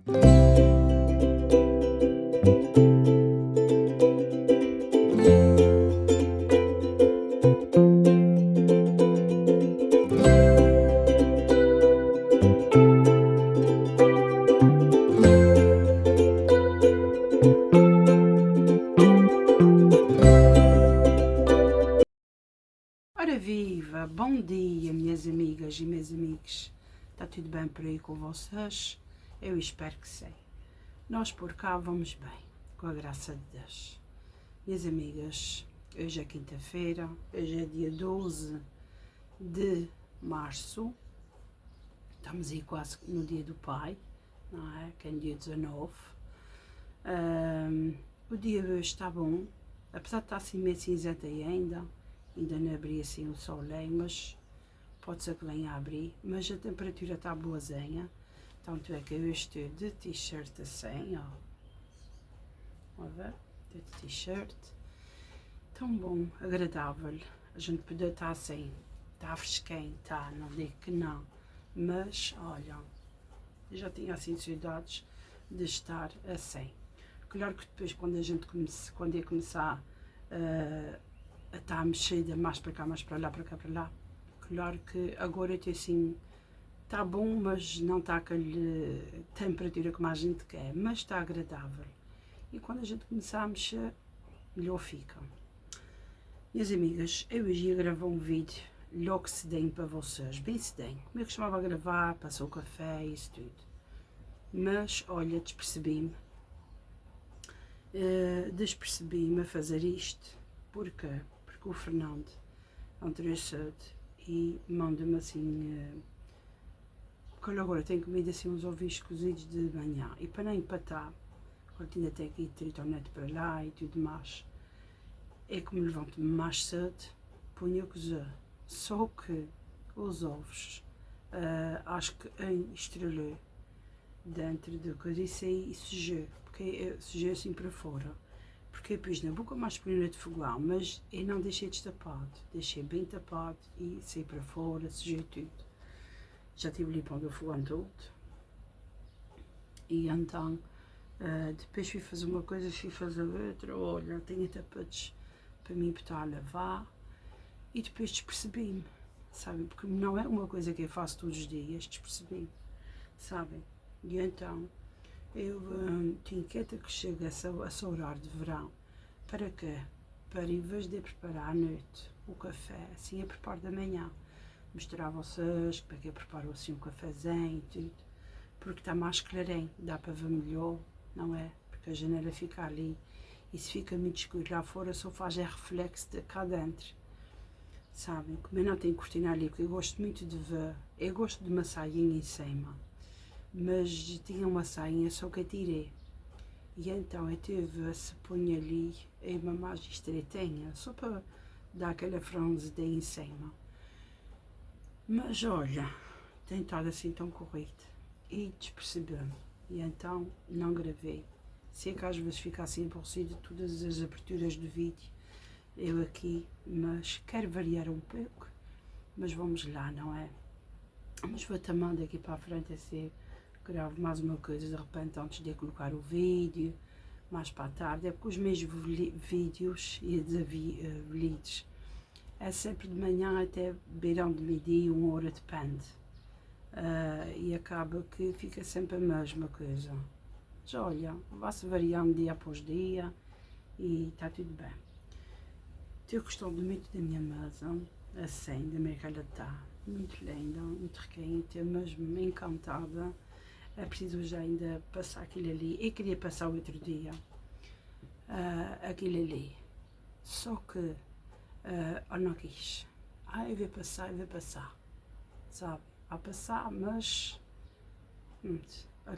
Ora viva, bom dia minhas amigas e meus amigos, está tudo bem por aí com vocês? Eu espero que sim. Nós por cá vamos bem, com a graça de Deus. Minhas amigas, hoje é quinta-feira, hoje é dia 12 de março, estamos aí quase no dia do pai, não é? Que é no dia 19. O dia de hoje está bom, apesar de estar assim meio cinzento ainda não abri assim o sol, mas pode ser que venha a abrir, mas a temperatura está boazinha, tanto é que eu estou de t-shirt assim, ó, a ver, de t-shirt, tão bom, agradável, a gente poder estar assim, está fresquinho, tá, não digo que não, mas, olha, eu já tinha assim saudades de estar assim. Claro que depois quando eu começar a estar mexida mais para cá, mais para lá, para cá, para lá. Claro que agora eu assim, está bom, mas não está aquela temperatura como a gente quer, mas está agradável. E quando a gente começar a mexer, melhor fica. Minhas amigas, eu hoje ia gravar um vídeo logo cedinho para vocês, bem cedinho. Como eu costumava gravar, passou o café, isso tudo. Mas, olha, despercebi-me a fazer isto. Porquê? Porque o Fernando entrou cedo e manda-me assim, porque agora tenho comido assim uns ovinhos cozidos de manhã e para não empatar, quando ainda tenho que ir tritonete para lá e tudo mais, é que me levanto-me mais cedo, ponho a cozer, só que os ovos, acho que estrelou dentro da coisa e saí e sujei, porque sujei assim para fora. Porque eu pus na boca mais pequena de fogão, mas eu não deixei destapado, deixei bem tapado e saí para fora, sujei tudo. Já tive limpando o fogão todo. E então, depois fui fazer uma coisa, fui fazer outra, olha, tenho tapetes para mim botar a lavar. E depois despercebi-me, sabe? Porque não é uma coisa que eu faço todos os dias, despercebi-me, sabem? E então, eu tinha quieta que chega a horário de verão. Para quê? Para em vez de preparar à noite o café, assim eu preparo da manhã. Mostrar a vocês para que eu preparo assim um cafezinho e tudo. Porque está mais clarinho, dá para ver melhor, não é? Porque a janela fica ali. E se fica muito escuro lá fora, só faz reflexo de cá dentro. Sabem? Como eu não tenho cortina ali, porque eu gosto muito de ver. Eu gosto de uma sainha em cima. Mas tinha uma sainha só que eu tirei. E então eu tive a se pôr ali uma mais estreitinha, só para dar aquela franzidinha em cima. Mas olha, tem estado assim tão corrido e despercebi-me. E então não gravei. Sei que às vezes fica assim aborrecido todas as aberturas do vídeo, eu aqui, mas quero variar um pouco. Mas vamos lá, não é? Mas vou também daqui para a frente assim, gravo mais uma coisa de repente antes de colocar o vídeo, mais para a tarde, é porque os meus vídeos e vídeos é sempre de manhã até beirão de meio-dia, 1 hora, depende. E acaba que fica sempre a mesma coisa. Mas olha, vai-se variando dia após dia e está tudo bem. Estou gostando muito da minha mesa, assim, da maneira que ela está. Muito linda, muito riquinha, estou mesmo encantada. É preciso já ainda passar aquilo ali. Eu queria passar o outro dia aquilo ali. Só que eu não quis. Eu vou passar. Sabe? A passar, mas ele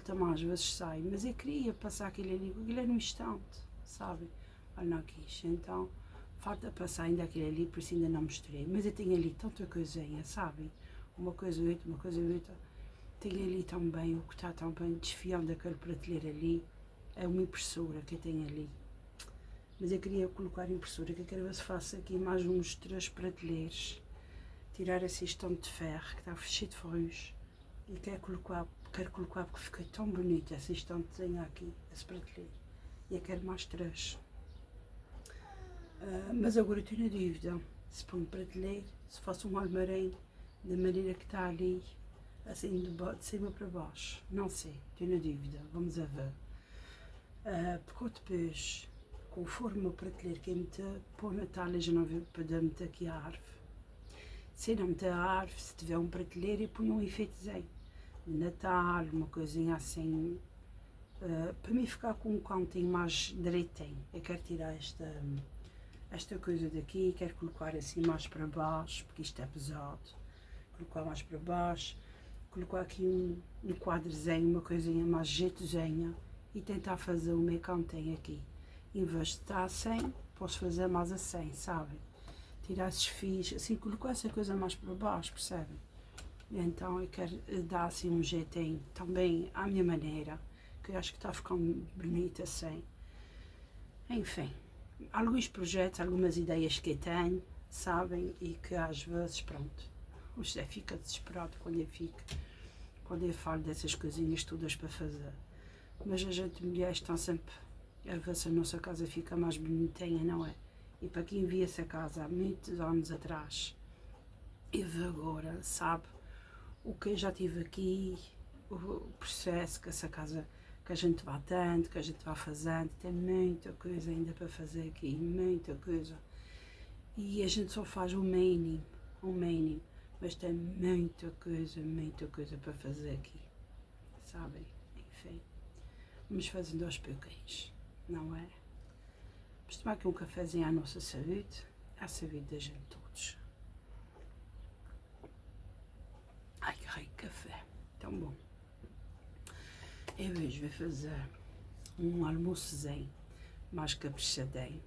também às vezes sai. Mas eu queria passar aquilo ali, porque aquilo é no instante, sabe? Eu não quis. Então, falta passar ainda aquilo ali, por isso ainda não mostrei. Mas eu tenho ali tanta coisinha, sabe? Uma coisa outra. Tenho ali também o que está também desfiando daquele prateleira ali. É uma impressora que eu tenho ali. Mas eu queria colocar a impressora, que eu quero ver se faço aqui mais uns 3 prateleiros. Tirar esse estão de ferro, que está cheio de ferros. E quero quero colocar porque ficou tão bonito esse instantezinho aqui, esse prateleiro. E eu quero mais 3. Mas agora tenho a dúvida, se põe prateleiro, se faço um armarim da maneira que está ali, assim de cima para baixo. Não sei, tenho a dúvida, vamos a ver. Porque depois, conforme o prateleiro que eu meter, para o Natal eu já não vou poder meter aqui a árvore. Se não meter a árvore, se tiver um prateleiro, eu ponho um efeitozinho de Natal, uma coisinha assim, para mim ficar com um cantinho mais direitinho. Eu quero tirar esta coisa daqui, quero colocar assim mais para baixo, porque isto é pesado. Colocar mais para baixo, colocar aqui um quadrozinho, uma coisinha mais jeitozinha e tentar fazer o meu cantinho aqui. Em vez de estar assim, posso fazer mais assim, sabem? Tirar esses fios, assim, colocar essa coisa mais para baixo, percebem? Então eu quero dar assim um jeitinho, também à minha maneira, que eu acho que está ficando bonito assim. Enfim, alguns projetos, algumas ideias que eu tenho, sabem? E que às vezes, pronto, o José fica desesperado quando eu falo dessas coisinhas todas para fazer. Mas a gente, mulheres, estão sempre a ver se a nossa casa fica mais bonitinha, não é? E para quem via essa casa há muitos anos atrás e vê agora, sabe o que eu já tive aqui, o processo que essa casa, que a gente vai tanto, que a gente vai fazendo, tem muita coisa ainda para fazer aqui, muita coisa. E a gente só faz o mínimo, mas tem muita coisa para fazer aqui, sabem? Enfim, vamos fazendo aos pouquinhos, não é? Vamos tomar aqui um cafezinho à nossa saúde, à saúde da gente todos. Ai, que rico café, tão bom. Eu hoje vou fazer um almoçozinho mais caprichadinho,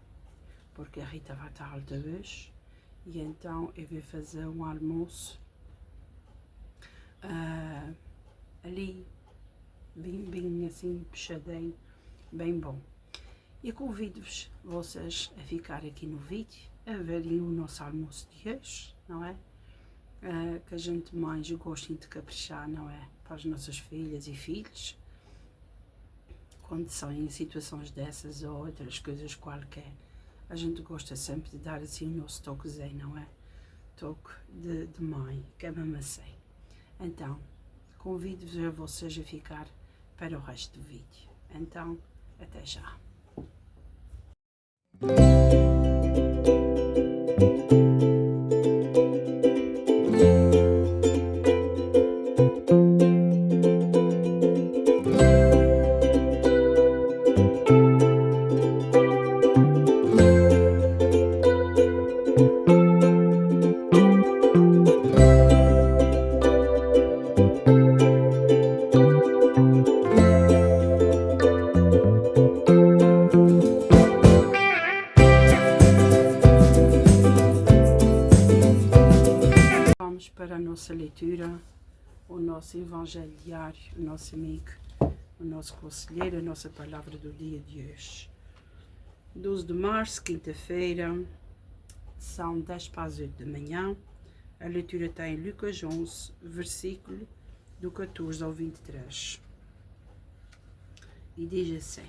porque a Rita vai estar alta hoje, e então eu vou fazer um almoço ali, bem assim, puxadinho, bem bom. E convido-vos, vocês, a ficar aqui no vídeo, a verem o nosso almoço de hoje, não é? Que a gente mães gostem de caprichar, não é? Para as nossas filhas e filhos, quando são em situações dessas ou outras coisas qualquer, a gente gosta sempre de dar assim o nosso toquezinho, não é? Toque de mãe, que é mesmo assim. Então, convido-vos a vocês a ficar para o resto do vídeo. Então, até já. Para a nossa leitura, o nosso evangelho diário, o nosso amigo, o nosso conselheiro, a nossa palavra do dia de hoje. 12 de março, quinta-feira, são 10 para as 8 da manhã. A leitura está em Lucas 11, versículo do 14 ao 23. E diz assim: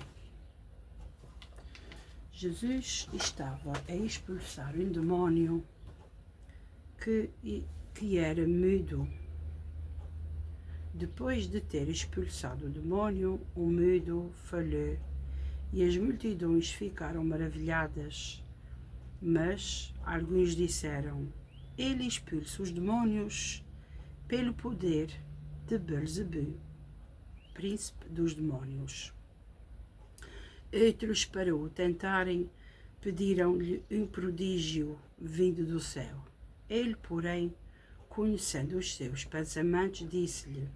Jesus estava a expulsar um demónio que era mudo. Depois de ter expulsado o demónio, o mudo falou e as multidões ficaram maravilhadas. Mas alguns disseram: ele expulsa os demónios pelo poder de Belzebu, príncipe dos demónios. Outros, para o tentarem, pediram-lhe um prodígio vindo do céu. Ele, porém, conhecendo os seus pensamentos, disse-lhe: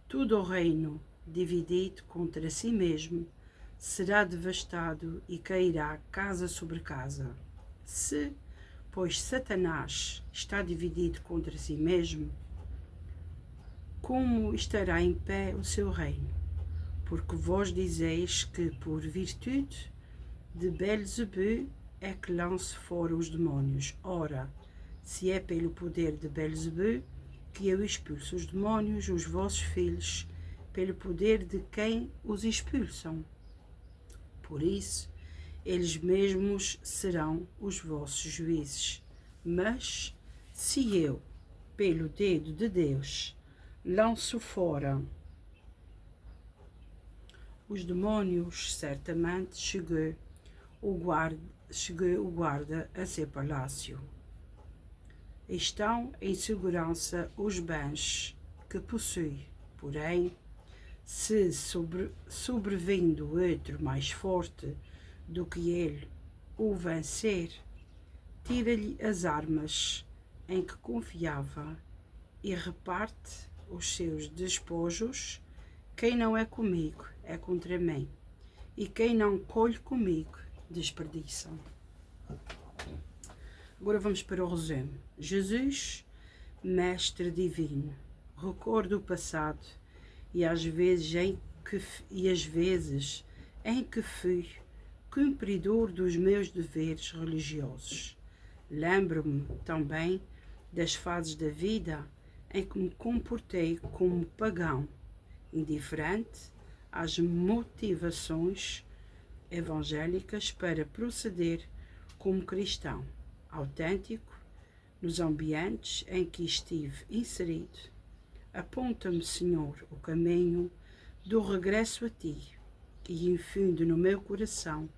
todo o reino dividido contra si mesmo será devastado e cairá casa sobre casa. Se, pois, Satanás está dividido contra si mesmo, como estará em pé o seu reino? Porque vós dizeis que por virtude de Belzebu é que lanço fora os demónios. Ora, se é pelo poder de Belzebu que eu expulso os demónios, os vossos filhos pelo poder de quem os expulsam. Por isso, eles mesmos serão os vossos juízes. Mas, se eu, pelo dedo de Deus, lanço fora os demônios, certamente cheguei o guarda a seu palácio. Estão em segurança os bens que possui, porém, se sobrevindo outro mais forte do que ele o vencer, tira-lhe as armas em que confiava e reparte os seus despojos. Quem não é comigo é contra mim, e quem não colhe comigo desperdiça. Agora vamos para o resumo. Jesus, mestre divino, recorda o passado e às vezes em que fui cumpridor dos meus deveres religiosos. Lembro-me também das fases da vida em que me comportei como pagão, indiferente às motivações evangélicas para proceder como cristão autêntico nos ambientes em que estive inserido. Aponta-me, Senhor, o caminho do regresso a Ti e infunde no meu coração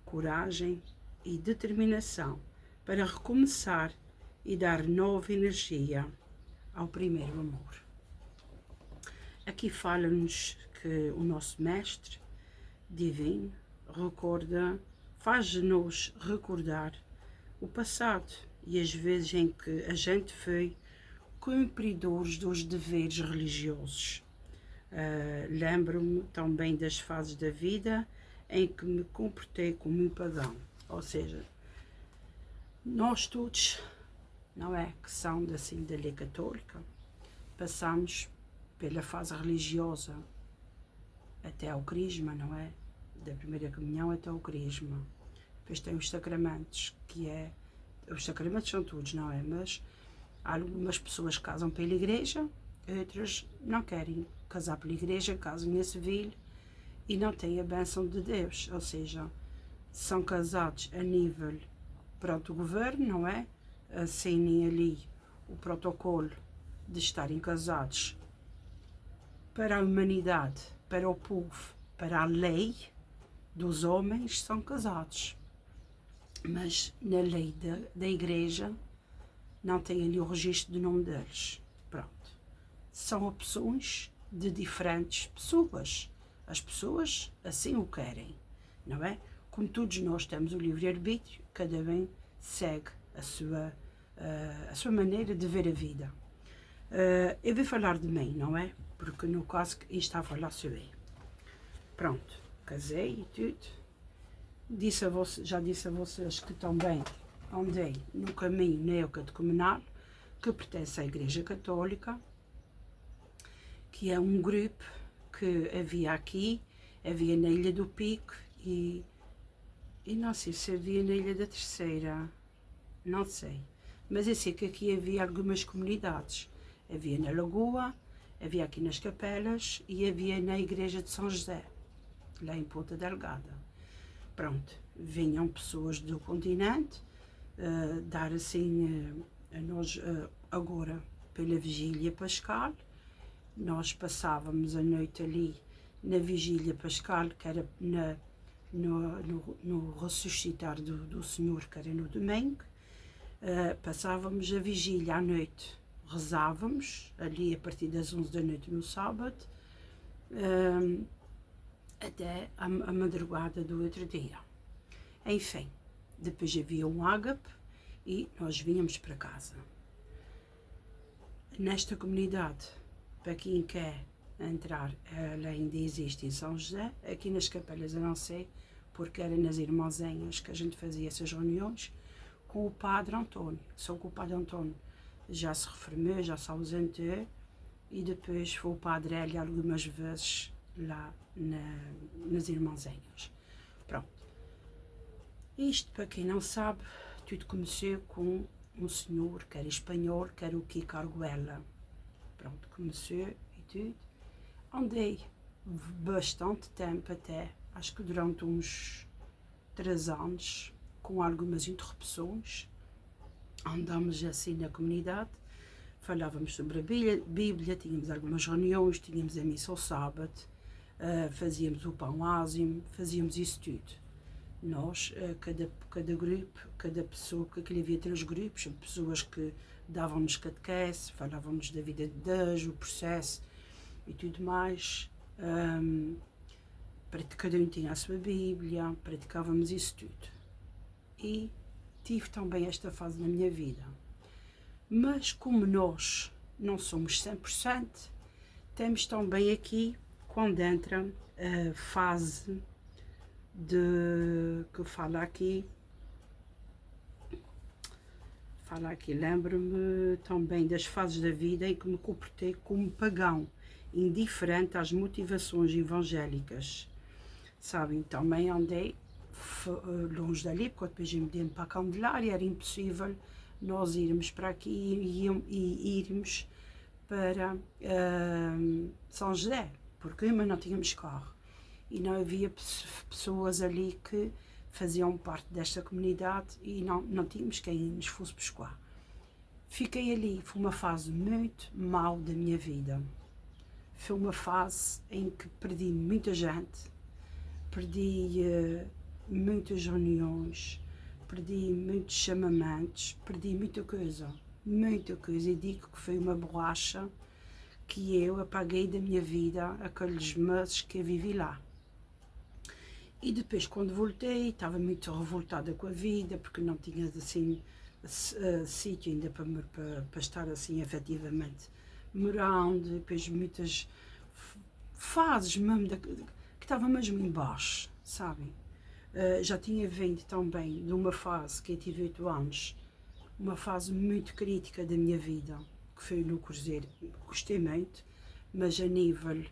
coragem e determinação para recomeçar e dar nova energia ao primeiro amor. Aqui fala-nos que o nosso Mestre Divino faz-nos recordar o passado e as vezes em que a gente foi cumpridores dos deveres religiosos. Lembro-me também das fases da vida em que me comportei como um pagão, ou seja, nós todos, não é, que são da cidadania católica, passamos pela fase religiosa até ao crisma, não é? Da primeira comunhão até ao crisma. Depois tem os sacramentos, os sacramentos são todos, não é? Mas algumas pessoas casam pela igreja, outras não querem casar pela igreja, casam em civil e não têm a bênção de Deus, ou seja, são casados a nível do governo, não é? Assinem ali o protocolo de estarem casados para a humanidade, para o povo, para a lei dos homens, são casados. Mas na lei da igreja não tem ali o registro do nome deles. Pronto. São opções de diferentes pessoas. As pessoas assim o querem, não é? Como todos nós temos o livre-arbítrio, cada um segue a sua maneira de ver a vida. Eu vou falar de mim, não é? Porque no caso isto está a falar sobre eu. Pronto, casei e tudo. Já disse a vocês que também andei no caminho neocatecumenal, que pertence à Igreja Católica, que é um grupo que havia aqui, havia na Ilha do Pico e não sei se havia na Ilha da Terceira, não sei. Mas eu sei que aqui havia algumas comunidades. Havia na Lagoa, havia aqui nas Capelas e havia na Igreja de São José, lá em Ponta Delgada. Pronto, vinham pessoas do continente dar assim a nós agora pela Vigília Pascal. Nós passávamos a noite ali na Vigília Pascal, que era no ressuscitar do Senhor, que era no domingo. Passávamos a vigília à noite, rezávamos ali a partir das 11 da noite no sábado, até a madrugada do outro dia. Enfim, depois havia um ágape e nós vínhamos para casa. Nesta comunidade, para quem quer entrar, ela ainda existe em São José. Aqui nas Capelas eu não sei, porque era nas Irmãzinhas que a gente fazia essas reuniões com o Padre António. Só que o Padre António já se reformou, já se ausentou, e depois foi o Padre Hélio algumas vezes lá nas Irmãzinhas. Pronto. Isto, para quem não sabe, tudo começou com um senhor que era espanhol, que era o Kiko Arguella. Pronto, começou e tudo. Andei bastante tempo até, acho que durante uns 3 anos, com algumas interrupções. Andámos assim na comunidade, falávamos sobre a Bíblia, tínhamos algumas reuniões, tínhamos a missa ao sábado, fazíamos o pão ázimo, fazíamos isso tudo. Nós, cada grupo, cada pessoa, porque aquilo havia 3 grupos, pessoas que davam-nos catequese, falavam-nos da vida de Deus, o processo e tudo mais. Cada um tinha a sua Bíblia, praticávamos isso tudo. E tive também esta fase na minha vida. Mas como nós não somos 100%, temos também aqui, quando entra a fase que fala aqui, lembro-me também das fases da vida em que me comportei como pagão, indiferente às motivações evangélicas. Sabem, também andei longe dali, porque depois mudei-me para a Candelária, era impossível nós irmos para aqui e irmos para São José, porque ainda não tínhamos carro e não havia pessoas ali que faziam parte desta comunidade e não tínhamos quem nos fosse buscar. Fiquei ali, foi uma fase muito mal da minha vida. Foi uma fase em que perdi muita gente, perdi muitas reuniões, perdi muitos chamamentos, perdi muita coisa, e digo que foi uma borracha que eu apaguei da minha vida aqueles meses que eu vivi lá. E depois, quando voltei, estava muito revoltada com a vida, porque não tinha assim sítio ainda para estar assim efetivamente morando. Depois muitas fases mesmo que estava mesmo em baixo, sabem? Já tinha vindo também de uma fase que eu tive 8 anos, uma fase muito crítica da minha vida, que foi no Cruzeiro. Gostei muito, mas a nível,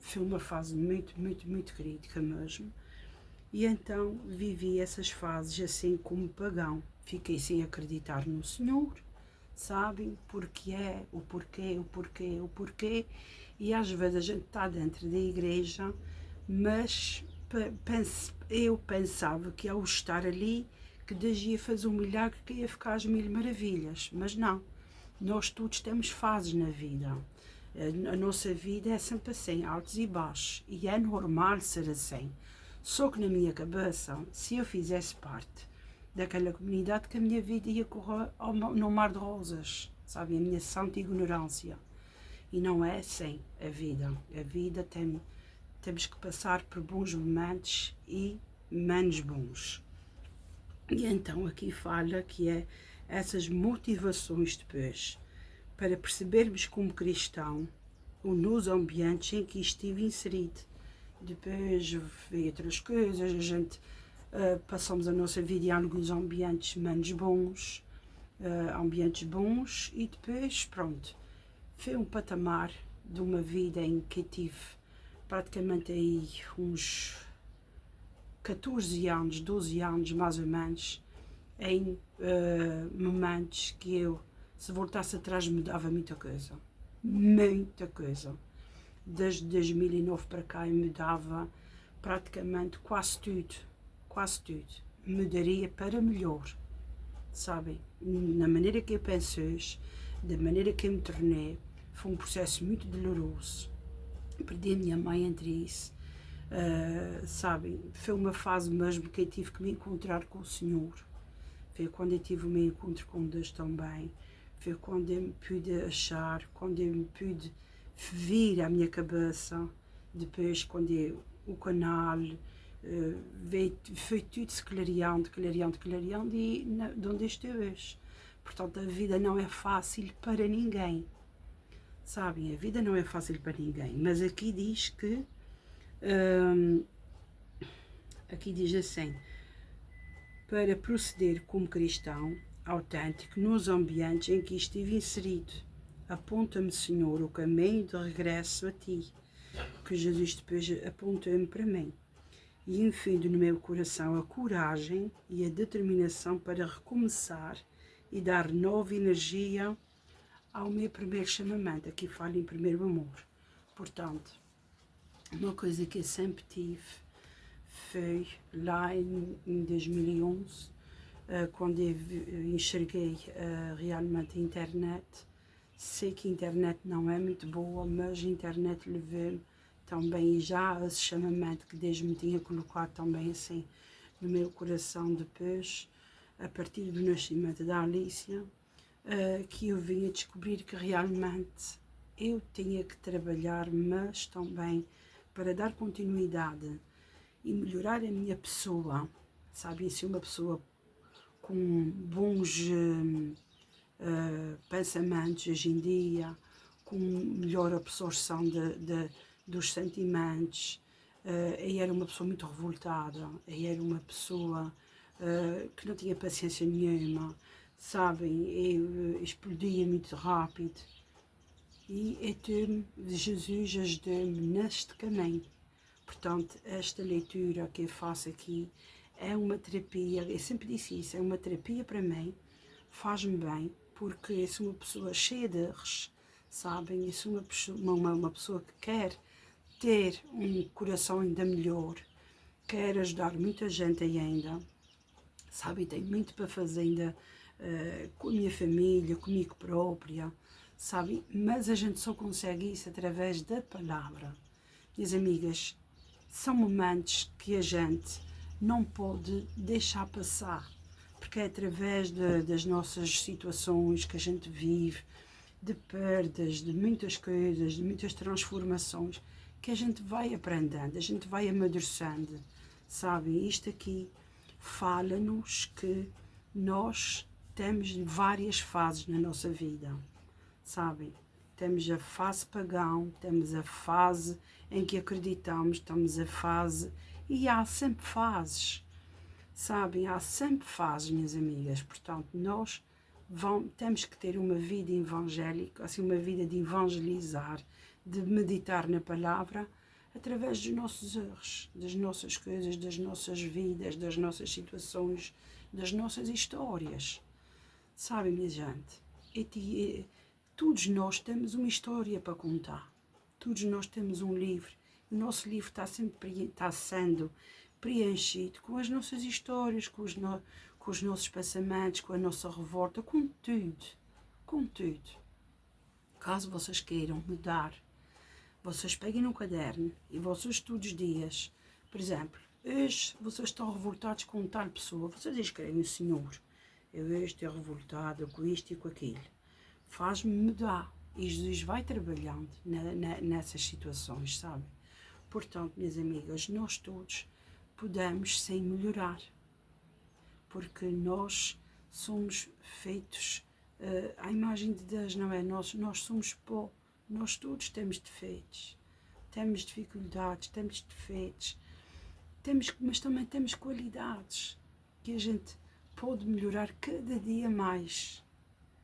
foi uma fase muito crítica mesmo. E então vivi essas fases assim como pagão. Fiquei sem acreditar no Senhor, sabem? O porquê. E às vezes a gente está dentro da igreja, mas eu pensava que ao estar ali, que Deus ia fazer um milagre, que ia ficar às 1000 maravilhas. Mas não, nós todos temos fases na vida. A nossa vida é sempre assim, altos e baixos. E é normal ser assim. Só que na minha cabeça, se eu fizesse parte daquela comunidade, que a minha vida ia correr no mar de rosas, sabe? A minha santa ignorância. E não é assim a vida. A vida temos que passar por bons momentos e menos bons. E então aqui fala que é essas motivações depois, para percebermos como cristão, nos ambientes em que estive inserido. Depois veio outras coisas, a gente passamos a nossa vida em alguns ambientes menos bons, e depois, pronto, foi um patamar de uma vida em que tive praticamente aí uns 14 anos, 12 anos mais ou menos, em momentos que eu, se voltasse atrás, mudava muita coisa. Desde 2009 para cá eu mudava praticamente quase tudo. Mudaria para melhor, sabem? Na maneira que eu penso hoje, da maneira que eu me tornei, foi um processo muito doloroso. Perdi a minha mãe entre isso, sabem? Foi uma fase mesmo que eu tive que me encontrar com o Senhor. Foi quando eu tive o meu encontro com Deus também. Foi quando eu me pude achar, quando eu me pude vir à minha cabeça. Depois, quando o canal foi tudo se clareando, e de onde estou hoje. Portanto, a vida não é fácil para ninguém. Sabem, a vida não é fácil para ninguém. Mas aqui diz que, aqui diz assim, para proceder como cristão autêntico nos ambientes em que estive inserido. Aponta-me, Senhor, o caminho de regresso a Ti, que Jesus depois apontou-me para mim. E infundo no meu coração a coragem e a determinação para recomeçar e dar nova energia ao meu primeiro chamamento. Aqui falo em primeiro amor. Portanto, Uma coisa que eu sempre tive foi lá em 2011, quando eu enxerguei realmente a internet. Sei que a internet não é muito boa, mas a internet levou-me também já esse chamamento que Deus me tinha colocado também assim no meu coração depois, a partir do nascimento da Alicia, que eu vinha descobrir que realmente eu tinha que trabalhar, mas também para dar continuidade e melhorar a minha pessoa, sabe, ser uma pessoa com bons pensamentos hoje em dia, com melhor absorção dos sentimentos. Eu era uma pessoa muito revoltada, eu era uma pessoa que não tinha paciência nenhuma, sabem, eu explodia muito rápido. E então Jesus ajudou-me neste caminho. Portanto, esta leitura que eu faço aqui é uma terapia, eu sempre disse isso, é uma terapia para mim, faz-me bem, porque eu sou uma pessoa cheia de erros, sabem? Eu sou uma pessoa que quer ter um coração ainda melhor, quer ajudar muita gente ainda, sabe? Tenho muito para fazer ainda com a minha família, comigo própria, sabe? Mas a gente só consegue isso através da palavra. Minhas amigas, são momentos que a gente não pode deixar passar, porque é através das nossas situações que a gente vive, de perdas, de muitas coisas, de muitas transformações, que a gente vai aprendendo, a gente vai amadurecendo, sabe? Isto aqui fala-nos que nós temos várias fases na nossa vida, sabem? Temos a fase pagão, temos a fase em que acreditamos, temos a fase, e há sempre fases, sabem? Há sempre fases, minhas amigas. Portanto, nós temos que ter uma vida evangélica, assim, uma vida de evangelizar, de meditar na palavra, através dos nossos erros, das nossas coisas, das nossas vidas, das nossas situações, das nossas histórias. Sabem, minha gente? Todos nós temos uma história para contar. Todos nós temos um livro. O nosso livro está sendo preenchido com as nossas histórias, com os nossos pensamentos, com a nossa revolta, com tudo. Com tudo. Caso vocês queiram mudar, vocês peguem no caderno e vocês todos os dias, por exemplo, hoje vocês estão revoltados com tal pessoa, vocês escrevem: Senhor, eu hoje estou revoltada com isto e com aquilo. Faz-me mudar. E Jesus vai trabalhando nessas situações, sabe? Portanto, minhas amigas, nós todos podemos sim melhorar. Porque nós somos feitos à imagem de Deus, não é? Nós somos pó. Nós todos temos defeitos. Temos dificuldades, temos defeitos. Mas também temos qualidades que a gente pode melhorar cada dia mais.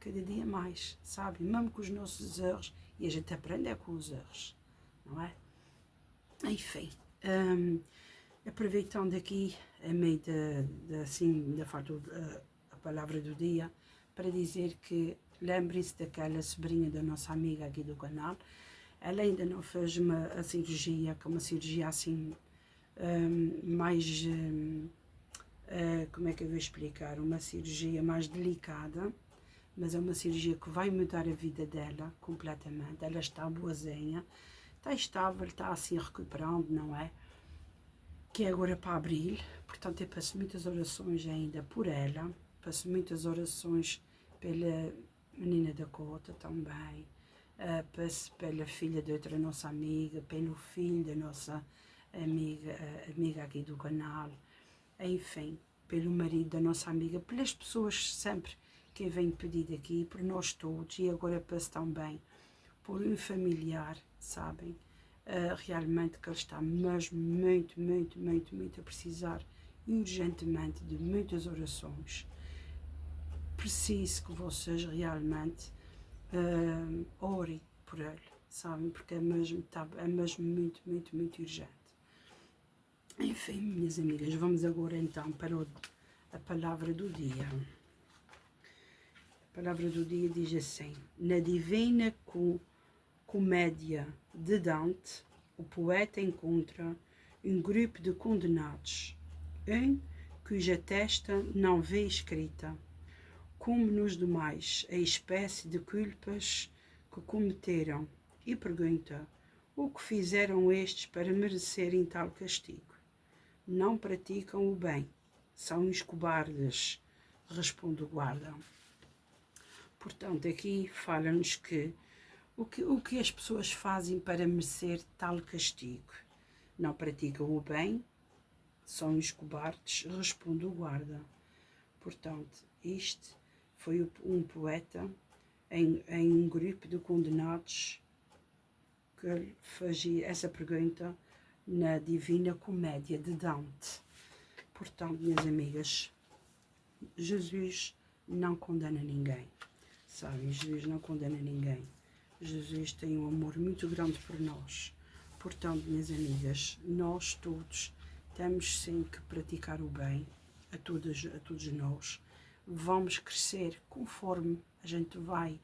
Cada dia mais, sabe? Mesmo com os nossos erros, e a gente aprende com os erros, não é? Enfim, aproveitando aqui a meio da a palavra do dia, para dizer que lembrem-se daquela sobrinha da nossa amiga aqui do canal. Ela ainda não fez a cirurgia, que é uma cirurgia assim, mais, como é que eu vou explicar? Uma cirurgia mais delicada, mas é uma cirurgia que vai mudar a vida dela completamente. Ela está boazinha, está estável, está assim recuperando, não é? Que é agora para abril, portanto eu passo muitas orações ainda por ela, passo muitas orações pela menina da Cota também, passo pela filha de outra nossa amiga, pelo filho da nossa amiga aqui do canal, enfim, pelo marido da nossa amiga, pelas pessoas sempre que vem pedir aqui, por nós todos, e agora passo também por um familiar, sabem, realmente que ele está mesmo muito a precisar urgentemente de muitas orações. Preciso que vocês realmente orem por ele, sabem, porque é mesmo muito urgente. Enfim, minhas amigas, vamos agora então para a palavra do dia. A palavra do dia diz assim: na Divina Comédia de Dante, o poeta encontra um grupo de condenados, um cuja testa não vê escrita, como nos demais, a espécie de culpas que cometeram, e pergunta: o que fizeram estes para merecerem tal castigo? Não praticam o bem, são os cobardes, responde o guarda. Portanto, aqui fala-nos que o que as pessoas fazem para merecer tal castigo? Não praticam o bem, são os cobardes, responde o guarda. Portanto, este foi um poeta em um grupo de condenados que fazia essa pergunta na Divina Comédia de Dante. Portanto, minhas amigas, Jesus não condena ninguém, sabem? Jesus não condena ninguém. Jesus tem um amor muito grande por nós. Portanto, minhas amigas, nós todos temos sempre que praticar o bem, a todos nós. Vamos crescer conforme a gente vai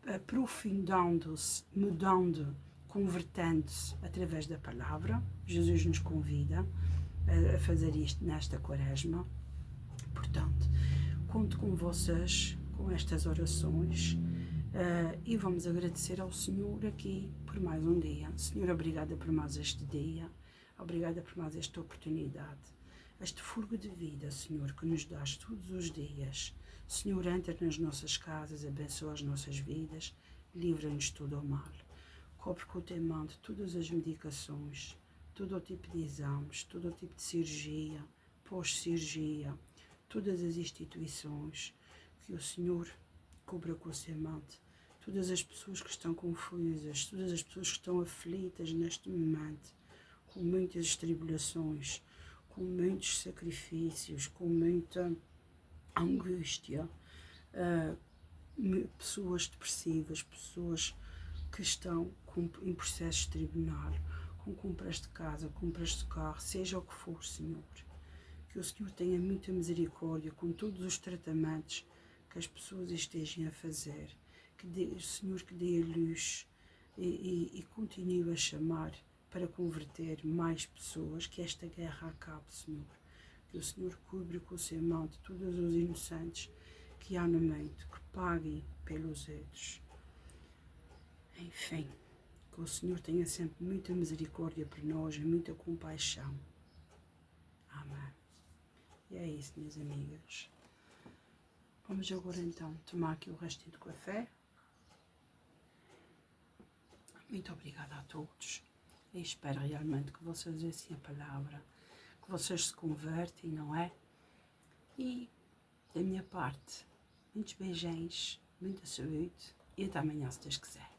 aprofundando-se, mudando, convertendo-se através da palavra. Jesus nos convida a fazer isto nesta quaresma. Portanto, conto com vocês, com estas orações, e vamos agradecer ao Senhor aqui por mais um dia. Senhor, obrigada por mais este dia, obrigada por mais esta oportunidade, este fôlego de vida, Senhor, que nos dás todos os dias. Senhor, entra nas nossas casas, abençoa as nossas vidas, livra-nos de todo o mal. Cobre com o teu manto todas as medicações, todo o tipo de exames, todo o tipo de cirurgia, pós-cirurgia, todas as instituições, que o Senhor cubra com o seu manto todas as pessoas que estão confusas, todas as pessoas que estão aflitas neste momento, com muitas tribulações, com muitos sacrifícios, com muita angústia, pessoas depressivas, pessoas que estão em processos de tribunal, com compras de casa, compras de carro, seja o que for, Senhor. Que o Senhor tenha muita misericórdia com todos os tratamentos que as pessoas estejam a fazer. Que o Senhor que dê a luz e continue a chamar para converter mais pessoas, que esta guerra acabe, Senhor. Que o Senhor cubra com o seu manto todos os inocentes que há no mundo, que paguem pelos erros. Enfim, que o Senhor tenha sempre muita misericórdia por nós e muita compaixão. Amém. E é isso, minhas amigas. Vamos agora então tomar aqui o restinho do café. Muito obrigada a todos. E espero realmente que vocês ouçam a palavra, que vocês se convertem, não é? E, da minha parte, muitos beijinhos, muita saúde e até amanhã, se Deus quiser.